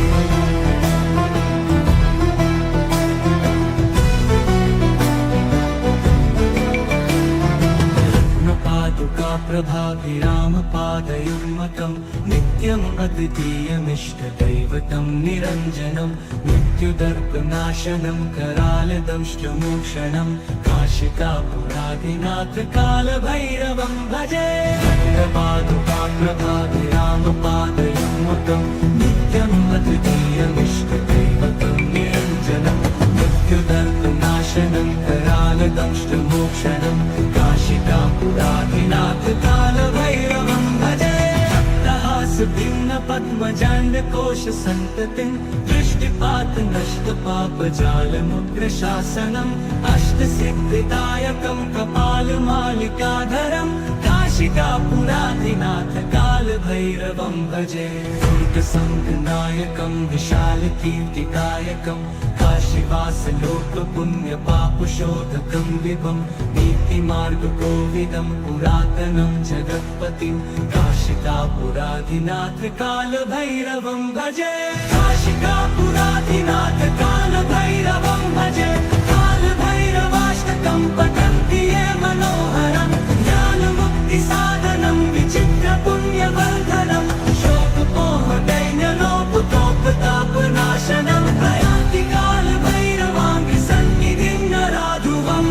प्रभाभिरामपादयुग्मकं नित्यम् अद्वितीयमिष्टदैवतं निरञ्जनं मृत्युदर्पनाशनं करालदंष्टमोक्षणं काशिकापुराधिनाथ कालभैरवं भजे प्रभाभिरामपादयुग्मकं नित्यम् अद्वितीयमिष्टदैवतं निरञ्जनं मृत्युदर्पनाशनं करालदंष्टमोक्षणं काशिकापुराधिनाथ कालभैरवं भजे भिन्न पद्मजाण्डकोश सन्ततिं दृष्टिपात नष्टपापजालमुग्रशासनम् अष्टसिद्धिदायकं कपालमालिकाधरं काशिकापुराधिनाथ कालभैरवं भजे दुर्गसङ्गनायकं विशालकीर्तिदायकं काशीवासलोकपुण्यपापशोधकं विभं नीतिमार्गकोविदं पुरातनं जगत्पतिं काशिकापुराधिनाथ कालभैरवं भजे काशिकापुराधिनाथ कालभैरवं भजे कालभैरवाष्टकं पठन्ति ये मनोहरं ज्ञानमुक्तिसाधनं विचित्रपुण्यवर्धनं शोकमोहदैन्यलोपतोपतापनाशनं प्रयान्ति कालभैरवाङ्घ्रिसन्निधिं नराधुवम्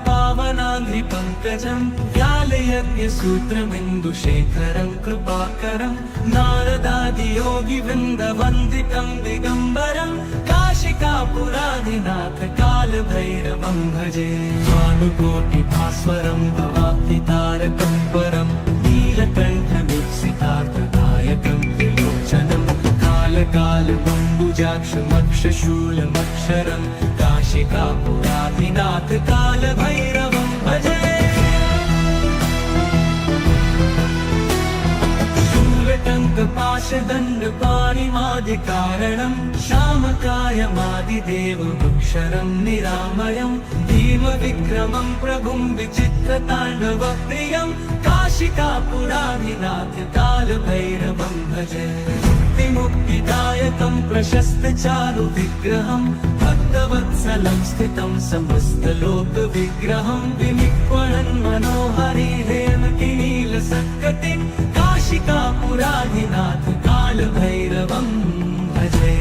पावनाङ्घ्रिपङ्कजं व्यालयज्ञसूत्रमिन्दुशेखरं कृपाकरं नारदादियोगिवृन्दवन्दितं दिगम्बरं काशिकापुराधिनाथ कालभैरवं भजे भानुकोटिभास्वरं भवाब्धितारकं परं नीलकण्ठमीप्सितार्थदायकं त्रिलोचनं कालकालबम्बुजाक्षमक्षशूलमक्षरं काशिकापुराधिनाथ कालभैरवं भजे शूलटङ्कपाशदण्डपाणिमादिकारणं श्यामकायमादिदेवमक्षरं निरामयं भीमविक्रमं प्रभुं विचित्रताण्डवप्रियं काशिकापुराधिनाथ कालभैरवं भजे मुक्तिदायकं प्रशस्तचारुविग्रहं भक्तवत्सलं स्थितं समस्तलोकविग्रहं विनिर्वणन् मनोहारी हेमकिनीलसत्कटिं काशिकापुराधिनाथ कालभैरवं भजे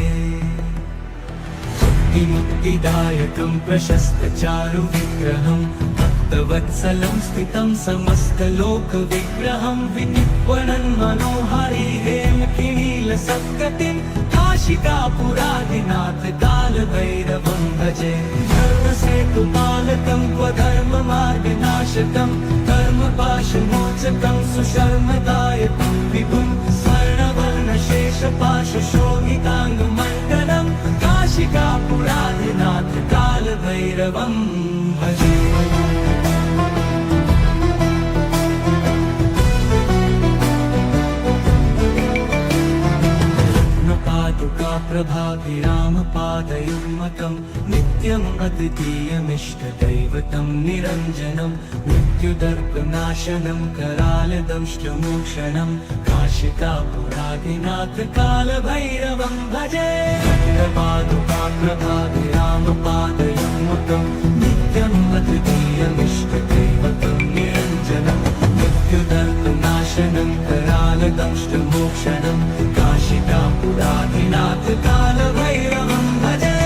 मुक्तिदायकं प्रशस्तचारुविग्रहं भक्तवत्सलं स्थितं समस्तलोकविग्रहं विनिर्वणन् मनोहारी हेमकिनीलसत्कटिं काशिकापुराधिनाथ कालभैरवं भजे धर्मसेतुपालकं क्वधर्ममार्गनाशकं कर्मपाशमोचकं सुशर्मदायकं विभुं स्वर्णवर्णशेषपाशशोभिताङ्गमण्डलं काशिकापुराधिनाथ कालभैरवं भजे प्रभाभिरामपादयुग्मकं नित्यम् अद्वितीयमिष्टदैवतं निरञ्जनं मृत्युदर्पनाशनं करालदंष्टमोक्षणं काशिकापुराधिनाथ कालभैरवं भजे प्रभाभिरामपादयुग्मकं नित्यम् अद्वितीयमिष्टदैवतं निरञ्जनं मृत्युदर्पनाशनं करालदंष्टमोक्षणं काशिकापुराधिनाथ कालभैरवं भजे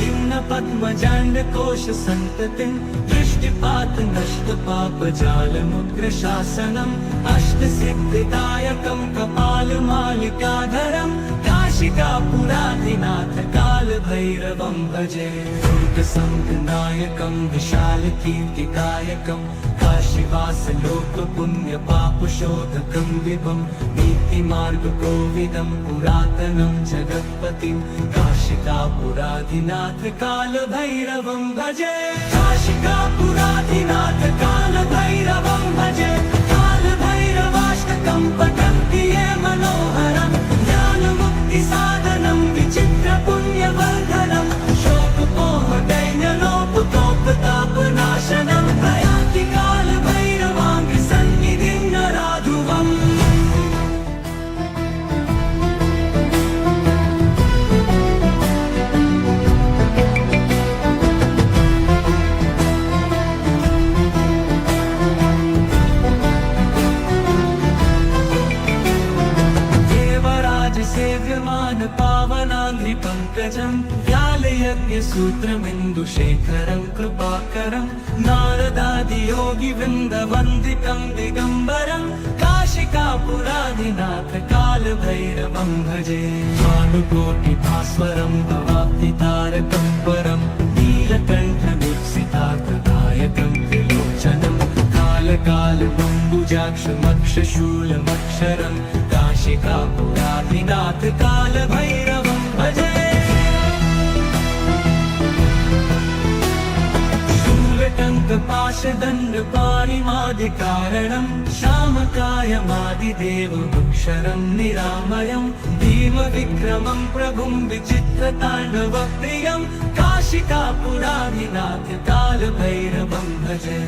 भिन्न पद्मजाण्डकोश सन्ततिं दृष्टिपात नष्ट पापजालमुग्रशासनम् अष्टसिद्धिदायकं कपालमालिकाधरं काशिकापुराधिनाथ कालभैरवं भजे दुर्गसङ्गनायकं विशालकीर्तिकायकं काशीवासलोकपुण्यपापशोधकं विभं नीतिमार्गकोविदं पुरातनं जगत्पतिं काशिकापुराधिनाथ कालभैरवं भजे काशिकापुराधिनाथ कालभैरवं भजे कालभैरवाष्टकं पठन्ति ये मनोहरं ज्ञानमुक्तिसाधनं विचित्रपुण्यवर्धनं शोकमोहदैन्यलोपतोपतापनाशनं प्रयान्ति कालभैरवाङ्घ्रिसन्निधिं नराधुवम् सेव्यमान पावनाङ्घ्रिपङ्कजं व्यालयज्ञसूत्रमिन्दुशेखरं कृपाकरं नारदादियोगिवृन्दवन्दितं दिगम्बरं काशिकापुराधिनाथ कालभैरवं भजे भानुकोटिभास्वरं भवाब्धितारकं परं नीलकण्ठमीप्सितार्थदायकं त्रिलोचनं कालकालबम्बुजाक्षमक्षशूलमक्षरं काशिकापुराधिनाथ कालभैरवं भजे शूलटङ्कपाशदण्डपाणिमादिकारणं श्यामकायमादिदेवमक्षरं निरामयं भीमविक्रमं प्रभुं विचित्रताण्डवप्रियं काशिकापुराधिनाथ कालभैरवं भजे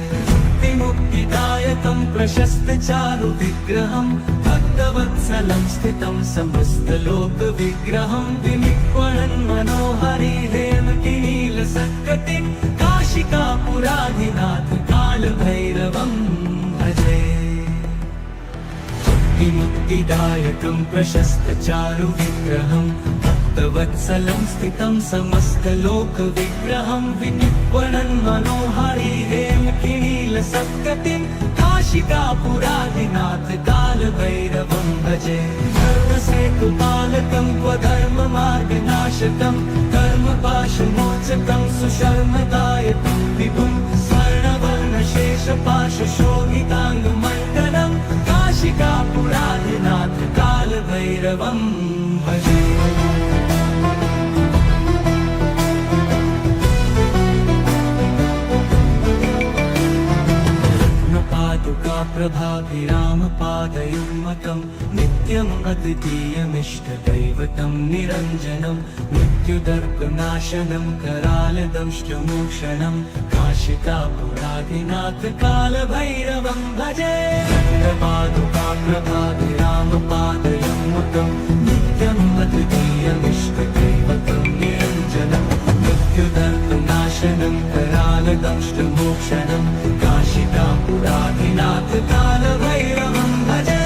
मुक्तिदायकं प्रशस्तचारुविग्रहं भक्तवत्सलं स्थितं समस्तलोकविग्रहं विनिक्वणन् मनोहरि हेमकिनीलसत्कृतिं काशिकापुराधिनाथ कालभैरवं भजे मुक्तिदायकं प्रशस्तचारुविग्रहं भक्तवत्सलं स्थितं समस्तलोकविग्रहं विनिक्वणन् मनोहरि हेमकिनीलसत्कृतिं काशिकापुराधिनाथ कालभैरवं भजे धर्मसेतुपालकं स्वधर्ममार्गनाशकं कर्मपाशमोचकं सुशर्मदायकं विभुं स्वर्णवर्णशेषपाशशोभिताङ्गमण्डलं काशिकापुराधिनाथ कालभैरवं भजे प्रभाभिरामपादयुग्मकं नित्यम् अद्वितीयमिष्टदैवतं निरञ्जनं मृत्युदर्पनाशनं करालदंष्टमोक्षणं काशिकापुराधिनाथ कालभैरवं भजे प्रभाभिरामपादयुग्मकं नित्यम् अद्वितीयमिष्टदैवतं निरञ्जनं मृत्युदर्पनाशनं करालदंष्टमोक्षणं काशिकापुराधिनाथ कालभैरवं भजे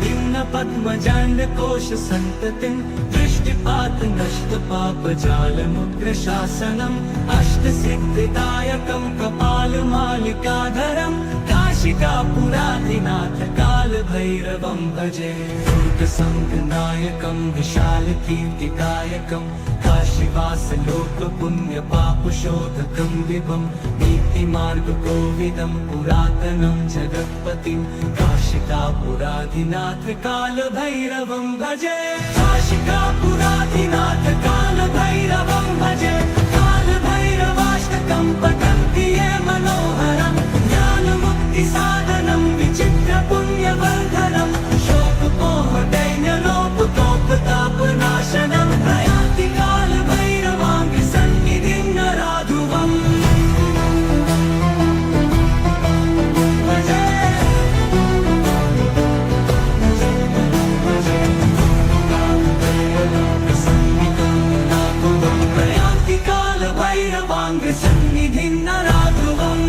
भिन्न पद्मजाण्डकोश सन्ततिं दृष्टिपात नष्ट पापजालमुग्रशासनम् अष्टसिद्धिदायकं कपालमालिकाधरं काशिकापुराधिनाथ कालभैरवं भजे दुर्गसङ्गनायकं विशालकीर्तिकायकं काशीवासलोकपुण्यपापशोधकं विभं नीतिमार्गकोविदं पुरातनं जगत्पतिं काशिकापुराधिनाथ कालभैरवं भजे काशिकापुराधिनाथ कालभैरवं भजे कालभैरवाष्टकं पठन्ति ये मनोहरं ज्ञानमुक्तिसाधनं विचित्रपुण्यवर्धनं शोकमोहदैन्यलोपतोपतापनाशनं प्रयान्ति कालभैरवाङ्घ्रिसन्निधिं नराधुवम् प्रयान्ति कालभैरवाङ्घ्रिसन्निधिं नराधुवम्